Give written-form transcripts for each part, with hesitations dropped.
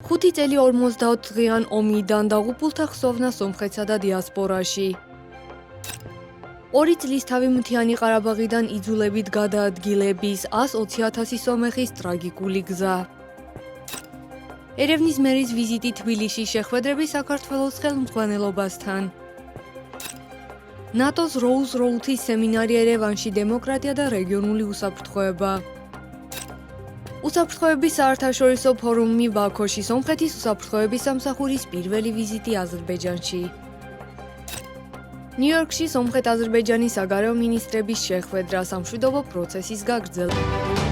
5 წელი 54 დღიან ომიდან დაღუპულთა ხსოვნა სომხეთსა და დიასპორაში. 2 წლისთავი მთიანი ყარაბაღიდან იძულებით გადაადგილების 120,000 სომეხის ტრაგიკული გზა. ერევნის მერის ვიზიტი თბილისში შეხვედრები საქართველოს ხელმძღვანელობასთან. ნატოს როუზ-როუთის სემინარი ერევანში დემოკრატია და რეგიონული უსაფრთხოება. უსაფრთხოების საერთაშორისო ფორუმი ბაქოში, სომხეთის უსაფრთხოების სამსახურის პირველი ვიზიტი აზერბაიჯანში. ნიუ-იორკში სომხეთ-აზერბაიჯანის საგარეო მინისტრების შეხვედრა, სამშვიდობო პროცესის გაგრძელება.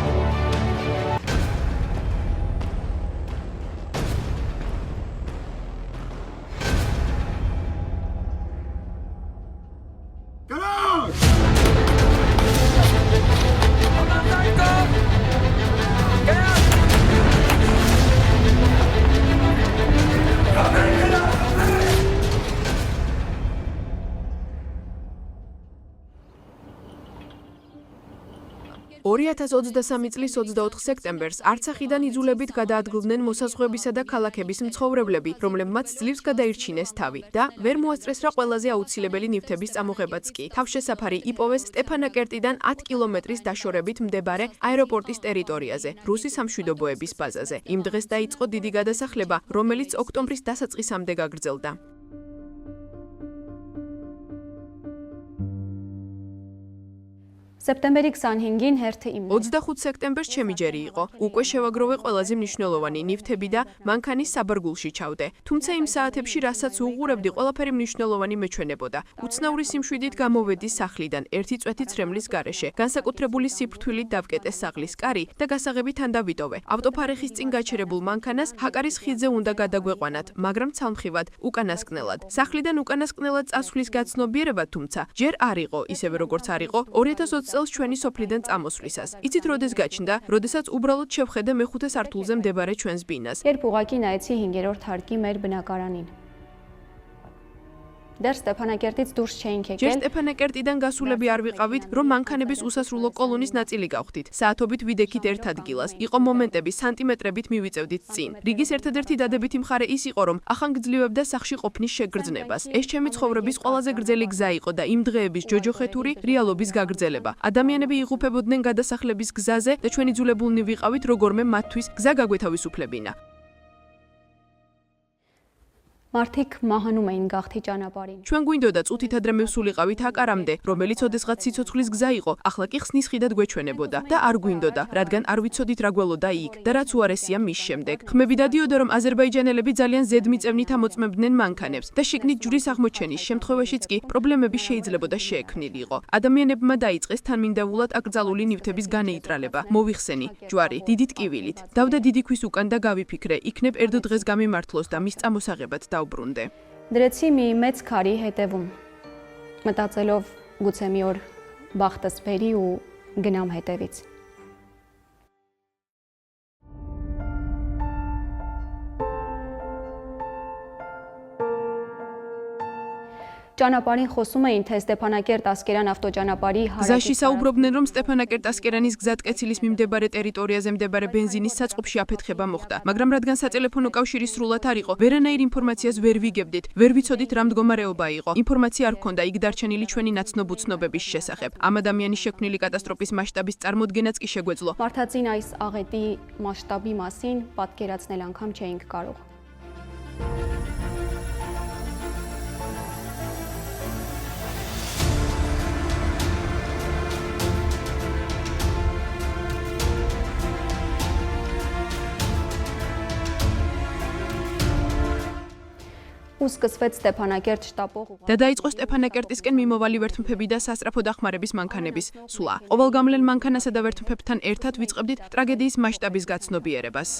წლის 24 სექტემბერს Არცახიდან იძულებით გადაადგილდნენ მოსაზღვრებისა და ქალაქების მცხოვრებლები, რომლებმაც ძლივს გადაირჩინეს თავი და ვერ მოასწრეს რა ყველაზე აუცილებელი ნივთების წამოღებაც კი. თავშესაფარი იპოვეს სტეფანაკერტიდან 10 კილომეტრის დაშორებით მდებარე აეროპორტის ტერიტორიაზე, რუსი სამშვიდობოების ბაზაზე. იმ დღეს დაიწყო დიდი გადასახლება, რომელიც ოქტომბრის დასაწყისამდე გაგრძელდა. სექტემბერი 25 სექტემბერს ჩემი ჯერი იყო. უკვე შევაგროვე ყველაზე მნიშვნელოვანი ნივთები და მანქანის საბარგულში ჩავდე. თუმცა იმ საათებში, რასაც უღურებდი, ყველაფერი მნიშვნელოვანი მეჩვენებოდა. უცნაური სიმშვიდით გამოვედი სახლიდან, ერთი წვეთი ცრემლის გარეშე. განსაკუთრებული სიფრთხილით დავკეტე საღლის კარი და გასაღები თან დავიტოვე. ავტოფარეხის წინ გაჩერებულ მანქანას ჰაკარის ხიდზე უნდა გადაგვეყვანათ, მაგრამ ცალმხრივად, უკანასკნელად. სახლიდან უკანასკნელად წასვლის გაცნობიერება, თუმცა ჯერ არ იყო, ისევე როგორც არ იყო 2020 წელს ჩვენი სოფლიდან წამოსვლისას. იცით როდეს გაჩნდა, როდესაც უბრალოდ შევხედე მეხუთე სართულზე მდებარე ჩვენს ბინას. երբ ուղղակի նայեցի 5-րդ հարկի մեր բնակարանին. Դեռ Ստեփանակերտից դուրս չէինք ჯერ եկել. სტეფანაკერტიდან გასულები არ ვიყავით, რომ მანქანების უსასრულო კოლონის ნაწილი გავხდით. საათობით ვიდექით ერთ ადგილას. იყო მომენტები, სანტიმეტრებით მივიწევდით წინ. რიგის ერთადერთი დადებითი მხარე ის იყო, რომ ახანგრძლივებდა სახლში ყოფნის შეგრძნებას. ეს ჩემი ცხოვრების ყველაზე გრძელი გზა იყო და იმ დღეების ჯოჯოხეთური რეალობის გაგრძელება. ადამიანები იღუპებოდნენ გადასახლების გზაზე და ჩვენ იძულებულნი ვიყავით როგორმე მათთვის გზა გაგვეთავისუფლებინა. Մարդիկ մահանում էին գաղթի ճանապարհին. ჩვენ გვინდოდა წუთით ადრე მივსულიყავით აკარამდე, რომელიც ოდესღაც სიცოცხლის გზა იყო, ახლა კი ხსნის ხიდად გვეჩვენებოდა და არ გვინდოდა, რადგან არ ვიცოდით რა გველოდა იქ და რაც უარესია მის შემდეგ. ხმები დადიოდა, რომ აზერბაიჯანელები ძალიან ზედმიწევნით ამოწმებდნენ მანქანებს და შიგნით ჯვრის აღმოჩენის შემთხვევაშიც კი პრობლემები შეიძლებოდა შეექმნილიყო. ადამიანებმა დაიწყეს თანმიმდევრულად აკრძალული ნივთების განეიტრალება. მოვიხსენი, ჯვარი, დიდი ტკივილით. დავდა დიდი ქვის უკან და გავიფიქრე, იქნებ ერთ დღეს გამიმართლოს და მის წამოსაღებად დავბრუნდე. Դրեցի մի մեծ քարի հետևում. Մտածելով գուցե մի օր բախտս բերի ու գնամ հետևից. Ճանապարհին խոսում էին, թե Ստեփանակերտ-Ասկերան ավտոճանապարհի გზაში საუბრობდნენ, რომ სტეფანაკერტ-ასკერანის გზატკეცილის მიმდებარე ტერიტორიაზე მდებარე ბენზინის საწყობში აფეთქება მოხდა. მაგრამ რადგან სატელეფონო კავშირი სრულად არ იყო, ვერანაირ ინფორმაციას ვერ ვიგებდით, ვერ ვიცოდით რა მდგომარეობა იყო. ინფორმაცია არ ჰქონდა იქ დარჩენილი ჩვენი ნაცნობ-უცნობების შესახებ. ამ ადამიანის შექმნილი კატასტროფის მასშტაბის წარმოდგენაც კი შეგვეძლო. Մարդածին այս աղետի մասշտաբի մասին պատկերացնել անգամ չէինք կարող. ու սկսվեց Ստեփանակերտ շտապող და დაიწყო სტეფანაკერტისკენ მიმოვალი ვერთმფები და სასწრაფო დახმარების მანქანების სვლა. ყოველგამლელ მანქანასა და ვერთმფებთან ერთად ვიწყებდით ტრაგედიის მასშტაბის გაცნობიერებას.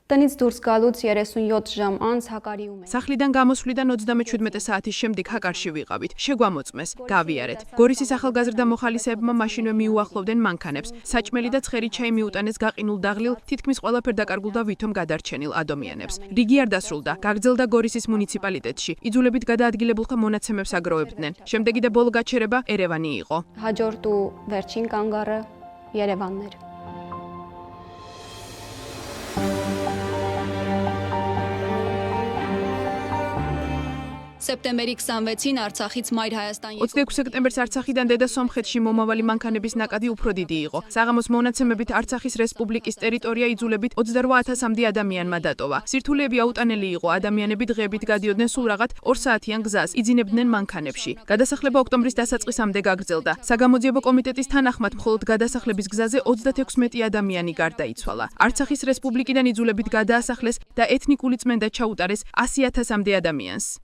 տնից դուրս գալուց 37 ժամ անց հակարիում է։ Სახლიდან გამოსვლიდან 37 საათის შემდეგ ჰაკარში ვიყავით. შეგვამოწმეს, გავიარეთ. გორისის ახალგაზრდა მოხალისეებმა მაშინვე მიუახლოვდნენ მანქანებს. საჭმელი და ცხერი ჩაი მიუტანეს გაყინულ დაღლილ, თითქმის ყველაფერ დაკარგულდა ვითომ გადარჩენილ ადამიანებს. რიგი არ დასრულდა. გაგრძელდა გორისის მუნიციპალიტეტში. იძულებით გადაადგილებულთა მონაცემებს აგროვებდნენ. შემდეგი და ბოლო გაჩერება ერევანი იყო. Հաջորդ ու վերջին կանգառը Երևանն էր։ Սեպտեմբերի 26-ին Արցախից Մայր Հայաստան 26 სექტემბერს არცახიდან დედა სომხეთში მომავალი მანქანების ნაკადი უფრო დიდი იყო. საღამოს მონაცემებით არცახის რესპუბლიკის ტერიტორია იძულებით 28000-მდე ადამიანმა დატოვა. სირთულეები აუტანელი იყო, ადამიანები დღეებით გადიოდნენ სულ რაღაც 2 საათიან გზას, იძინებდნენ მანქანებში. გადასახლება ოქტომბრის დასაწყისამდე გაგრძელდა. საგამოძიებო კომიტეტის თანახმად მხოლოდ გადასახლების გზაზე 36 ადამიანი გარდაიცვალა. არცახის რესპუბლიკიდან იძულებით გადაასახლეს და ეთნიკური წმენდა ჩაუტარეს 100,000-მდე ადამიანს.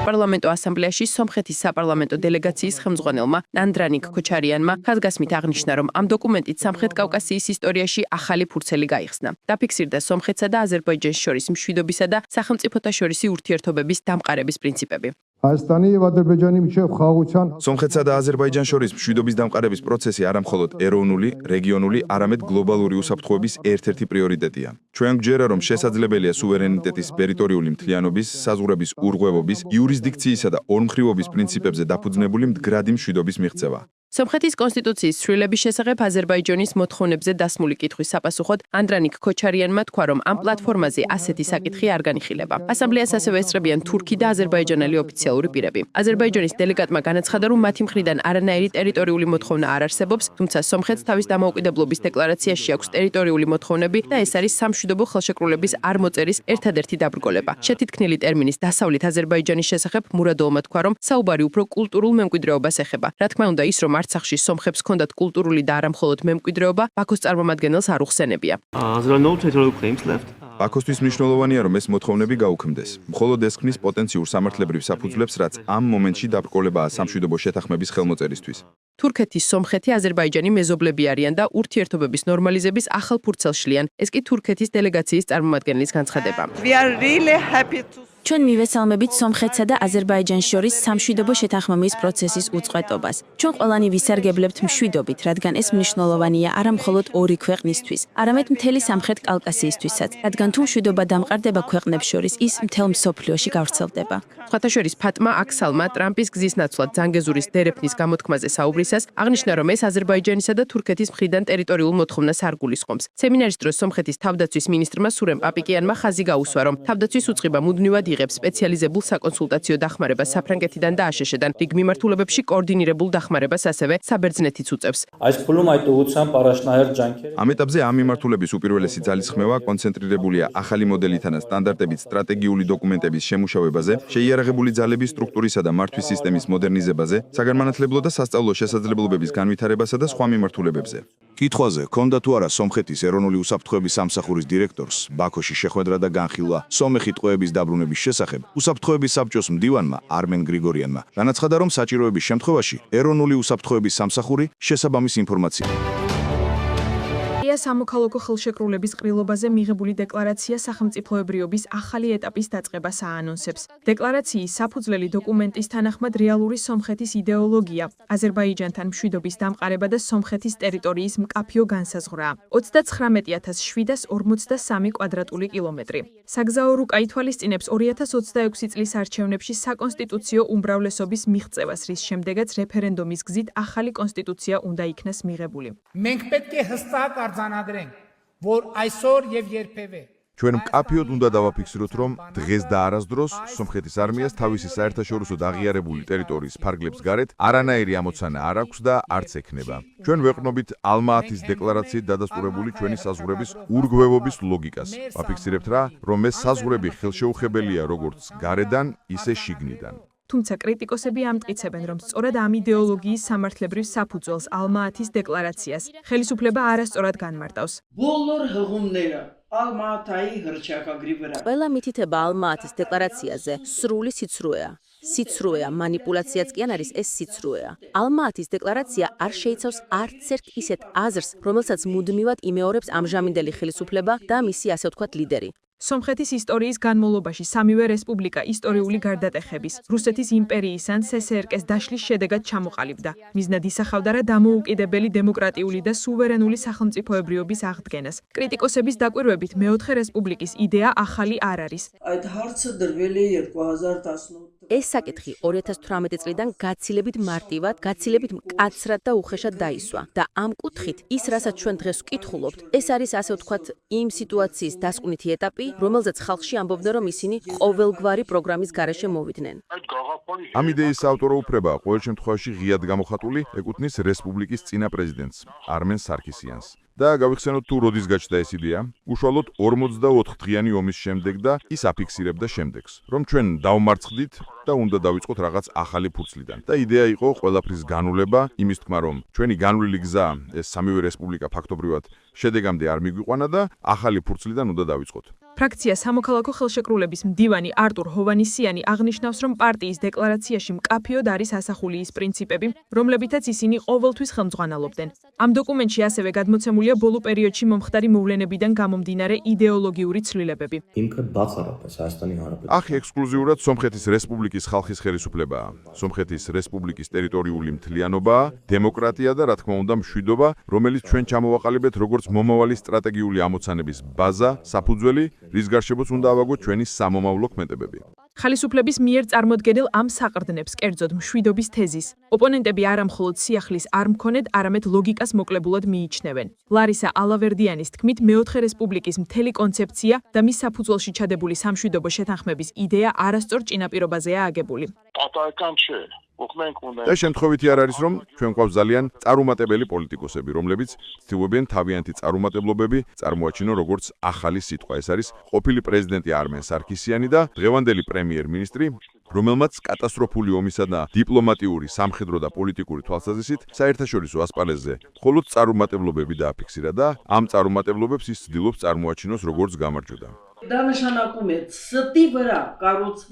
პარლამენტო ასამბლეაში სომხეთის საპარლამენტო დელეგაციის ხელმძღვანელმა ანდრანიკ ქოჩარიანმა ხაზგასმით აღნიშნა, რომ ამ დოკუმენტით სამხრეთ კავკასიის ისტორიაში ახალი ფურცელი გაიხსნა. დაფიქსირდა სომხეთსა და აზერბაიჯანს შორის მშვიდობისა და სახელმწიფოთა შორისი ურთიერთობების დამყარების პრინციპები. Հայաստանի եւ Ադրբեջանի միջև խաղաղության სომხეთსა და აზერბაიჯანს შორის მშვიდობის დამყარების პროცესი არა მხოლოდ ეროვნული, რეგიონული, არამედ გლობალური უსაფრთხოების ერთ-ერთი პრიორიტეტია. ჩვენ გვჯერა, რომ შესაძლებელია სუვერენიტეტის, ტერიტორიული მთლიანობის, საზღვრების ურღვევობის, იურისდიქციისა და ორმხრივობის პრინციპებზე დაფუძნებული მდგრადი მშვიდობის მიღწევა. სომხეთის კონსტიტუციის ცვლილების შესახებ აზერბაიჯანის მოთხოვნებზე დასმული კითხვის საპასუხოდ ანდრანიკ ქოჩარიანმა თქვა, რომ ამ პლატფორმაზე ასეთი საკითხი არ განიხილება. ასამბლეას ასევე ესწრებიან თურქი და აზერბაიჯანელი ოფიციალური პირები. აზერბაიჯანის დელეგატმა განაცხადა, რომ მათი მხრიდან არანაირი ტერიტორიული მოთხოვნა არ არსებობს, თუმცა სომხეთს თავის დამოუკიდებლობის დეკლარაციაში აქვს ტერიტორიული მოთხოვნები და ეს არის სამშვიდობო ხელშეკრულების არ მოწერის ერთადერთი დაბრკოლება. შეთითქმული ტერმინის დასავლით აზერბაიჯანის შესახებ მურადოვმა თქვა, რომ საუბარი უფრო კულტურულ მემკვიდრეობას ეხება. რა თქმა უნდა, ის რომ არცახში სომხებს ჰქონდათ კულტურული და არა მხოლოდ მემკვიდრეობა, ბაქოს წარმომადგენელს არ უხსენებია. ბაქოსთვის მნიშვნელოვანია, რომ ეს მოთხოვნები გაუქმდეს. მხოლოდ ეს ქმნის პოტენციურ სამართლებრივ საფუძვლებს, რაც ამ მომენტში დაბრკოლებაა სამშვიდობო შეთანხმების ხელმოწერისთვის. თურქეთის, სომხეთი, აზერბაიჯანი მეზობლები არიან და ურთიერთობების ნორმალიზების ახალ ფურცელს შლიან. ეს კი თურქეთის დელეგაციის წარმომადგენლის განცხადება. ჩვენ მივესალმებით სომხეთსა და აზერბაიჯანს შორის სამშვიდობო შეთანხმების პროცესის უწყვეტობას. ჩვენ ყველანი ვისარგებლებთ მშვიდობით, რადგან ეს მნიშვნელოვანია არა მხოლოდ ორი ქვეყნისთვის, არამედ მთელი სამხრეთ კავკასიისთვისაც, რადგან თუ მშვიდობა დამყარდება ქვეყნებს შორის, ის მთელ მსოფლიოში გავრცელდება. სხვათა შორის ფატმა აქსალმა ტრამპის გზის ნაცვლად ზანგეზურის დერეფნის გამოთქმაზე საუბრისას აღნიშნა, რომ ეს აზერბაიჯანისა და თურქეთის მხრიდან ტერიტორიულ მოთხოვნას არ გულისხმობს. სემინარის დროს სომხეთის თავდაცვის მინისტრმა სურემ პაპიკიანმა ხაზი გაუსვა, რომ თავდაცვის უწყება მუდმივად იღებს სპეციალიზებულ საკონსულტაციო დახმარებას საფრანგეთიდან და აშშ-დან, რიგ მიმართულებებში კოორდინირებულ დახმარებას ასევე საბერძნეთიც უწევს. ამ ეტაპზე ამ მიმართულების უპირველესი ძალისხმევა კონცენტრირებულია ახალი მოდელითა და სტანდარტებით სტრატეგიული დოკუმენტების შემუშავებაზე, შეიარაღებული ძალების სტრუქტურისა და მართვის სისტემის მოდერნიზებაზე, საგანმანათლებლო და სასწავლო შესაძლებლობების განვითარებასა და სხვა მიმართულებებზე. კითხვაზე, ქონდა თუ არა სომხეთის ეროვნული უსაფრთხოების სამსახურის დირექტორს ბაქოში შეხვედრა და განხილვა სომეხი ტყვეების დაბრუნების შესახებ, უსაფრთხოების საბჭოს მდივანმა არმენ გრიგორიანმა განაცხადა, რომ საჭიროების შემთხვევაში ეროვნული უსაფრთხოების სამსახური შესაბამის ინფორმაცია სამოქალაქო ხელშეკრულების ყრილობაზე მიღებული დეკლარაცია სახელმწიფოებრიობის ახალი ეტაპის დაწყებას აანონსებს. დეკლარაციის საფუძველი დოკუმენტის თანახმად რეალური სომხეთის იდეოლოგია, აზერბაიჯანთან მშვიდობის დამყარება და სომხეთის ტერიტორიის მკაფიო განსაზღვრაა. 39743 კვადრატული კილომეტრი. საგზაო რუკა ითვალისწინებს 2026 წლის არჩევნებში საკონსტიტუციო უმრავლესობის მიღწევას, რის შემდეგაც რეფერენდუმის გზით ახალი კონსტიტუცია უნდა იქნას მიღებული. ჩვენ მკაფიოდ უნდა დავაფიქსიროთ, რომ დღეს და არასდროს სომხეთის არმიას თავისი საერთაშორისოდ აღიარებული ტერიტორიის ფარგლებს გარეთ არანაირი ამოცანა არ აქვს და არც ექნება. ჩვენ ვეყრდნობით ალმა-ათის დეკლარაციით დადასტურებული ჩვენი საზღვრების ურღვევობის ლოგიკას. ვაფიქსირებთ რა, რომ ეს საზღვრები ხელშეუხებელია როგორც გარედან, ისე შიგნიდან. თუმცა კრიტიკოსები ამტკიცებენ, რომ სწორად ამ იდეოლოგიის სამართლებრივ საფუძველს ალმა-ათის დეკლარაციას ხელისუფლება არასწორად განმარტავს. ყველა მითითება ალმა-ათის დეკლარაციაზე სრული სიცრუეა. სიცრუეა, манипуляციაც კი არ არის, ეს სიცრუეა. ალმა-ათის დეკლარაცია არ შეიცავს არც ერთ ისეთ აზრს, რომელსაც მუდმივად იმეორებს ამჟამინდელი ხელისუფლება და მისი ასე ვთქვათ ლიდერი. სომხეთის ისტორიის განმავლობაში სამივე რესპუბლიკა ისტორიული გარდატეხების, რუსეთის იმპერიის ან CSRK-ს დაშლის შედეგად ჩამოყალიბდა. მიზნად ისახავდა რა დამოუკიდებელი დემოკრატიული და სუვერენული სახელმწიფოებრიობის აღდგენას. კრიტიკოსების დაკვირვებით მეოთხე რესპუბლიკის იდეა ახალი არ არის. ეს საკითხი 2018 წლიდან გაცილებით მარტივად, გაცილებით მკაცრად და უხეშად დაისვა და ამ კუთხით ის, რასაც ჩვენ დღეს ვკითხულობთ, ეს არის ასე ვთქვათ იმ სიტუაციის დასკვნითი ეტაპი, რომელზეც ხალხში ამბობდნენ, რომ ისინი ყოველგვარი პროგრამის გარეშე მოვიდნენ. ამ იდეის ავტორო უფლება ყოველ შემთხვევაში ღიად გამოხატული ეკუთვნის რესპუბლიკის წინა პრეზიდენტს არმენ სარქისიანს. და გავიხსენოთ თუ როდის გაჩნდა ეს იდეა, უშუალოდ 44 დღიანი ომის შემდეგ და ის აფიქსირებდა შემდეგს, რომ ჩვენ დავმარცხდით და უნდა დავიწყოთ რაღაც ახალი ფურცლიდან. და იდეა იყო ყველაფრის განულება, იმის თქმა, რომ ჩვენი განვლილი გზა, ეს სამივე რესპუბლიკა ფაქტობრივად შედეგამდე არ მიგვიყვანა და ახალი ფურცლიდან უნდა დავიწყოთ. ფრაქცია სამოქალაქო ხელშეკრულების მდივანი არტურ ჰოვანისიანი აღნიშნავს, რომ პარტიის დეკლარაციაში მკაფიოდ არის ასახული ის პრინციპები, რომლებითაც ისინი ყოველთვის ხელმძღვანელობდნენ. ამ დოკუმენტში ასევე გადმოცემულია ბოლო პერიოდში მომხდარი მოვლენებიდან გამომდინარე იდეოლოგიური ცვლილებები. ახ ექსკლუზიურად სომხეთის რესპუბლიკის ხალხის ხელისუფლებაა. სომხეთის რესპუბლიკის ტერიტორიული მთლიანობაა, დემოკრატია და რა თქმა უნდა მშვიდობა, რომელიც ჩვენ ჩამოვაყალიბეთ როგორც მომავალი სტრატეგიული ამოცანების ბაზა, საფუძველი, რის გარშემოც უნდა ავაგოთ ჩვენი სამომავლო ქმედებები. ხელისუფლების მიერ წარმოდგენილ ამ საყრდნებს, კერძოდ მშვიდობის თეზის, ოპონენტები არა მხოლოდ სიახლის არ მქონედ, არამედ ლოგიკას მოკლებულად მიიჩნევენ. ლარისა ალავერდიანის თქმით, მეოთხე რესპუბლიკის მთელი კონცეფცია და მის საფუძველში ჩადებული სამშვიდობო შეთანხმების იდეა არასწორ ჭინაპირობაზეა აგებული. და შემთხვევითი არ არის, რომ ჩვენ გვყავს ძალიან წარუმატებელი პოლიტიკოსები, რომლებიც ცდილობენ თავიანთი წარუმატებლობები წარმოაჩინონ როგორც ახალი სიტყვა. ეს არის ყოფილი პრეზიდენტი არმენ სარქისიანი და დღევანდელი პრემიერ-მინისტრი, რომელმაც კატასტროფული ომისა და დიპლომატიური, სამხედრო და პოლიტიკური თვალსაზრისით საერთაშორისო ასპარეზზე მხოლოდ წარუმატებლობები დააფიქსირა და ამ წარუმატებლობებს ის ცდილობს წარმოაჩინოს როგორც გამარჯვება.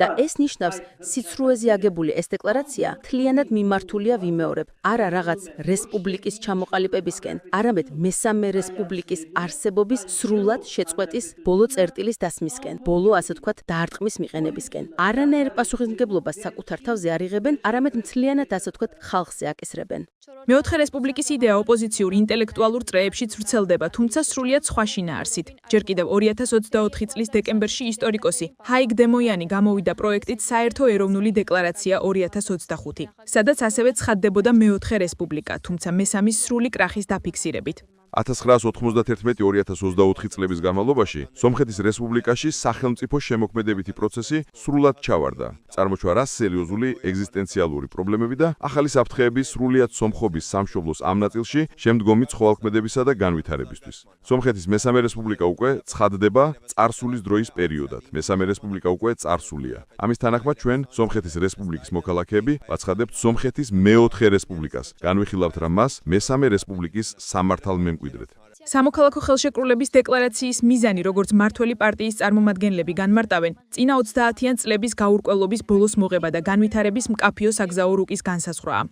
და ეს ნიშნავს, სიცრუეზე აგებული ეს დეკლარაცია მთლიანად მიმართულია ვიმეორებ, არა რაღაც რესპუბლიკის ჩამოყალიბებისკენ, არამედ მესამე რესპუბლიკის არსებობის სრულად შეწყვეტის ბოლო წერტილის დასმისკენ, ბოლო ასე ვთქვათ დაარტყმის მიყენებისკენ. არანაირ პასუხისმგებლობას საკუთარ თავზე არ იღებენ, არამედ მთლიანად ასე ვთქვათ ხალხზე აკისრებენ. მეოთხე რესპუბლიკის იდეა ოპოზიციურ ინტელექტუალურ წრეებშიც ვრცელდება, თუმცა სრულიად სხვა შინაარსით. ჯერ კიდევ 2024 წლის დეკემბერში ისტორიკოსი ჰაიგ დემოიანი გამოვიდა პროექტით საერთო ეროვნული დეკლარაცია 2025, სადაც ასევე ცხადდებოდა მეოთხე რესპუბლიკა, თუმცა მესამის სრული კრახის დაფიქსირებით. 1991-2024 წლების განმავლობაში სომხეთის რესპუბლიკაში სახელმწიფო შემოქმედებითი პროცესი სრულად ჩავარდა. წარმოჩვა რა სერიოზული ეგზისტენციალური პრობლემები და ახალი საფრთხეები სრულიად სომხობის სამშობლოს ამ ნაწილში შემდგომი ცხოველქმედებისა და განვითარებისთვის. სომხეთის მესამე რესპუბლიკა უკვე ცხადდება წარსულის დროის პერიოდად. მესამე რესპუბლიკა უკვე წარსულია. ამის თანახმად ჩვენ სომხეთის რესპუბლიკის მოქალაქეები ვაცხადებთ სომხეთის მეოთხე რესპუბლიკას. განვიხილავთ რა მას მესამე რესპუბლიკის სამართალმემკვიდრედ. სამოქალაქო ხელშეკრულების დეკლარაციის მიზანი, როგორც მართველი პარტიის წარმომადგენლები განმარტავენ, წინა 30-იან წლების გაურკვევლობის ბოლოს მოღება და განვითარების მკაფიო საგზაო რუკის განსაზღვრაა.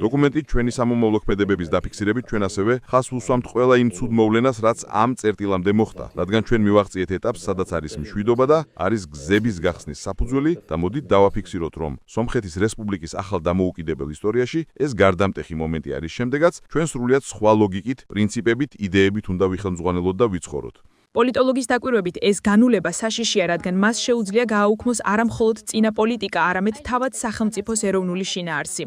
დოკუმენტი ჩვენი სამომავლო ქმედებების დაფიქსირებით ჩვენ ასევე ხაზს უსვამთ ყველა იმ ცუდ მოვლენას, რაც ამ წერტილამდე მოხდა, რადგან ჩვენ მივაღწიეთ ეტაპს, სადაც არის მშვიდობა და არის გზების გახსნის საფუძველი და მოდით დავაფიქსიროთ, რომ სომხეთის რესპუბლიკის ახალ დამოუკიდებელ ისტორიაში ეს გარდამტეხი მომენტი არის შემდეგაც ჩვენ სრულიად სხვა ლოგიკით, პრინციპებით, იდეებით უნდა ვიხელმძღვანელოთ და ვიცხოვროთ. პოლიტოლოგის დაკვირვებით ეს განულება საშიშია, რადგან მას შეუძლია გააუქმოს არა მხოლოდ წინა პოლიტიკა, არამედ თავად სახელმწიფოს ეროვნული შინაარსი.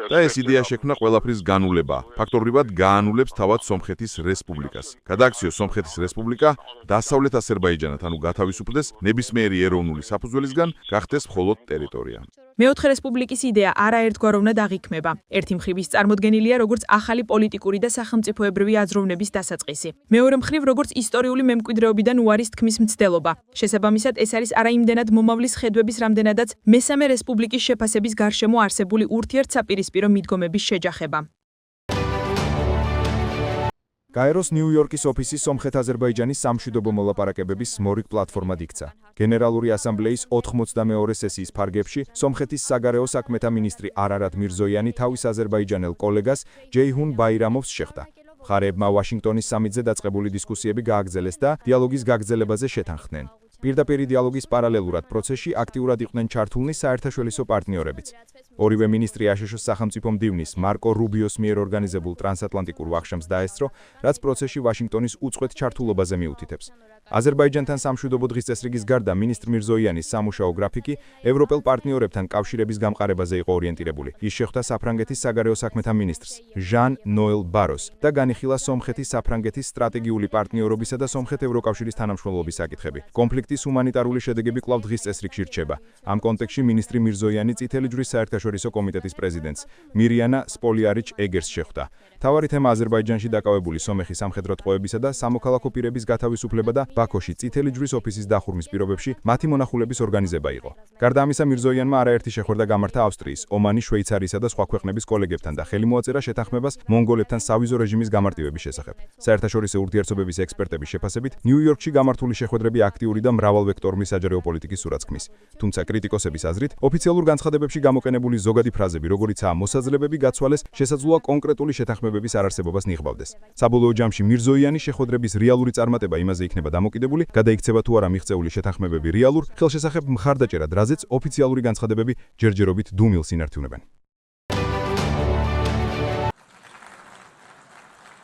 და ეს იდეა შექმნა ყველაფრის განულება. ფაქტობრივად გაანულებს თავად სომხეთის რესპუბლიკას. გადააქციოს სომხეთის რესპუბლიკა დასავლეთ აზერბაიჯანად, ანუ გათავისუფლდეს ნებისმიერი ეროვნული საფუძველისგან, გახდეს მხოლოდ ტერიტორია. მეოთხე რესპუბლიკის იდეა არაერთგვაროვნად აღიქმება. ერთი მხრივ ის წარმოდგენილია როგორც ახალი პოლიტიკური და სახელმწიფოებრივი აზროვნების დასაწყისი. მეორე მხრივ როგორც ისტორიული მემკვიდრეობიდან უარის თქმის მცდელობა. შესაბამისად, ეს არის არა იმდენად მომავლის ხედვების, რამდენადაც მესამე რესპუბლიკის შეფასების გარშემო არსებული ურთიერთსაპირისპირო მიდგომების შეჯახება. გაეროს ნიუ-იორკის ოფისის სომხეთ-აზერბაიჯანის სამშვიდობო მოლაპარაკებების მორიგ პლატფორმად იქცა. გენერალური ასამბლეის 82 სესიის ფარგლებში სომხეთის საგარეო საქმეთა მინისტრი არარატ მირზოიანი თავის აზერბაიჯანელ კოლეგას ჯეიჰუნ ბაირამოვს შეხვდა. მხარეებმა ვაშინგტონის სამიტზე დაწყებული დისკუსიები გააგრძელეს და დიალოგის გაგრძელებაზე შეთანხმდნენ. პირდაპირ დიალოგის პარალელურად პროცესში აქტიურად იყვნენ ჩართულნი საერთაშორისო პარტნიორებიც. ორივე მინისტრი აშშ-ს სახელმწიფო მდივნის მარკო რუბიოს მიერ ორგანიზებულ ტრანსატლანტიკურ ვახშამს დაესწრო, რაც პროცესში ვაშინგტონის უწყვეტ ჩართულობაზე მიუთითებს. აზერბაიჯანთან სამშვიდობო დღესწესრიგის გარდა მინისტრ მირზოიანის სამუშაო გრაფიკი ევროპელ პარტნიორებთან კავშირების გამყარებაზე იყო ორიენტირებული. ის შეხვდა საფრანგეთის საგარეო საქმეთა მინისტრს ჟან ნოელ ბაროს და განიხილა სომხეთის საფრანგეთის სტრატეგიული პარტნიორობისა და სომხეთ-ევროკავშირის თანამშრომლობის საკითხები. კონფლიქტის ჰუმანიტარული შედეგები კვლავ დღესწესრიგში რჩება. ამ კონტექსტში მინისტრი მირზოიანი წითელი ჯვრის საერთაშორისო კომიტეტის პრეზიდენტს მირიანა სპოლიარიჩ ეგერს შეხვდა. მთავარი თემა აზერბაიჯანში დაკავებული სომეხი სამხედრო ტყვეებისა და სამოქალაქო პირების გათავისუფლება და ბაქოში წითელი ჯვრის ოფისის დახურვის პირობებში მათი მონახულების ორგანიზება იყო. გარდა ამისა მირზოიანმა არაერთი შეხვედრა გამართა ავსტრიის, ომანის, შვეიცარიისა და სხვა ქვეყნების კოლეგებთან და ხელი მოაწერა შეთანხმებას მონგოლებთან სავიზო რეჟიმის გამარტივების შესახებ. საერთაშორისო ურთიერთობების ექსპერტების შეფასებით, ნიუ-იორკში გამართული შეხვედრები აქტიური და მრავალვექტორული საჯარო პოლიტიკის სურათს ქმნის. თუმცა კრიტიკოსების აზრით, ოფიციალურ განცხადებებში გამოყენებული ზოგადი ფრაზები, როგორიცაა მოსაძლებები გაცვალეს, შესაძლოა კონკრეტული შეთანხმებების არარსებობას ნიღბავდეს. საბოლოო ჯამში მირზოიანის შეხვედრების რეალური წარმატება იმაზე იქნება დამოკიდებული, გადაიქცევა თუ არა მიღწეული შეთანხმებები რეალურ, ხელშესახებ მხარდაჭერად, რაზეც ოფიციალური განცხადებები ჯერჯერობით დუმილს ინარჩუნებენ.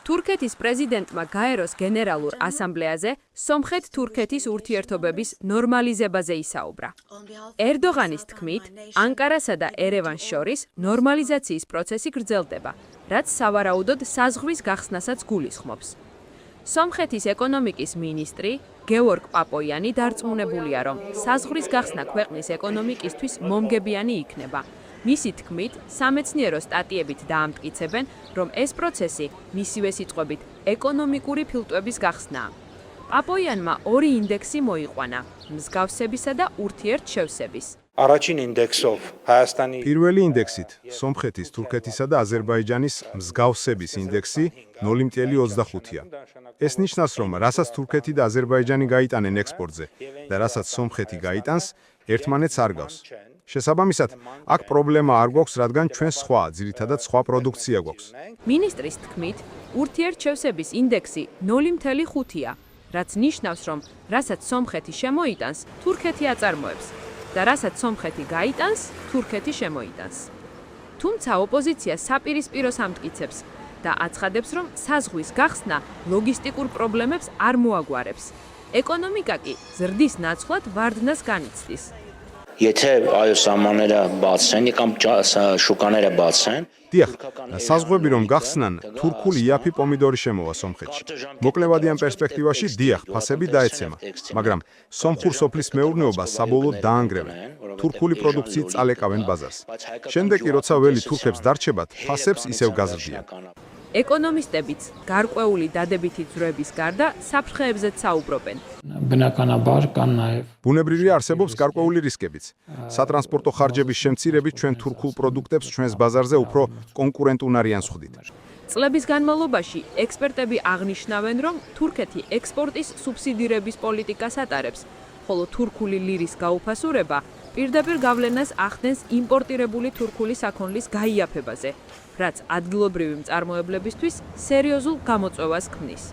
თურქეთის პრეზიდენტმა გაეროს გენერალურ ასამბლეაზე სომხეთ-თურქეთის ურთიერთობების ნორმალიზებაზე ისაუბრა. ერდოღანის თქმით, ანკარასა და ერევანს შორის ნორმალიზაციის პროცესი გრძელდება, რაც სავარაუდოდ საზღვის გახსნასაც გულისხმობს. სომხეთის ეკონომიკის მინისტრი გეორგ პაპოიანი დარწმუნებულია, რომ საზღვრის გახსნა ქვეყნის ეკონომიკისთვის მომგებიანი იქნება. მისი თქმით, სამეცნიერო სტატიებით დაამტკიცებენ, რომ ეს პროცესი მისივე სიტყვებით ეკონომიკური ფილტვების გახსნაა. პაპოიანმა ორი ინდექსი მოიყვანა: მსგავსებისა და ურთიერთშევსების. პირველი ინდექსით სომხეთის, თურქეთისა და აზერბაიჯანის მსგავსების ინდექსი 0.25-ია. ეს ნიშნავს, რომ რასაც თურქეთი და აზერბაიჯანი გაიტანენ ექსპორტზე და რასაც სომხეთი გაიტანს, ერთმანეთს არ გავს. შესაბამისად, აქ პრობლემა არ გვაქვს, რადგან ჩვენ სხვა, ძირითადად სხვა პროდუქცია გვაქვს. მინისტრის თქმით, ურთიერთშევსების ინდექსი 0.5-ია, რაც ნიშნავს, რომ რასაც სომხეთი შემოიტანს, თურქეთი აწარმოებს და რასაც სომხეთი გაიტანს, თურქეთი შემოიტანს. თუმცა ოპოზიცია საპირისპიროს ამტკიცებს და აცხადებს, რომ საზღვის გახსნა ლოგისტიკურ პრობლემებს არ მოაგვარებს. ეკონომიკა კი ზრდის ნაცვლად ვარდნას განიცდის. დიახ, საზღვები რომ გახსნან, თურქული იაფი პომიდორი შემოვა სომხეთში. მოკლევადიან პერსპექტივაში დიახ, ფასები დაეცემა, მაგრამ სომხურ სოფლის მეურნეობა საბოლოოდ დაანგრევენ. თურქული პროდუქციით წალეკავენ ბაზარს. შემდეგ კი როცა ველი თურქებს დარჩებათ, ფასებს ისევ გაზრდიან. ეკონომისტებიც გარკვეული დადებითი ძვრების გარდა საფრთხეებზეც საუბრობენ. ბუნებრივია არსებობს გარკვეული რისკებიც. სატრანსპორტო ხარჯების შემცირებით ჩვენ თურქულ პროდუქტებს ჩვენს ბაზარზე უფრო კონკურენტუნარიან swdit. წლების განმავლობაში ექსპერტები აღნიშნავენ, რომ თურქეთი ექსპორტის სუბსიდირების პოლიტიკას ატარებს, ხოლო თურქული ლირის გაუფასურება პირდაპირ გავლენას ახდენს იმპორტირებული თურქული საქონლის გაიაფებაზე, რაც ადგილობრივი მწარმოებლებისთვის სერიოზულ გამოწვევას ქმნის.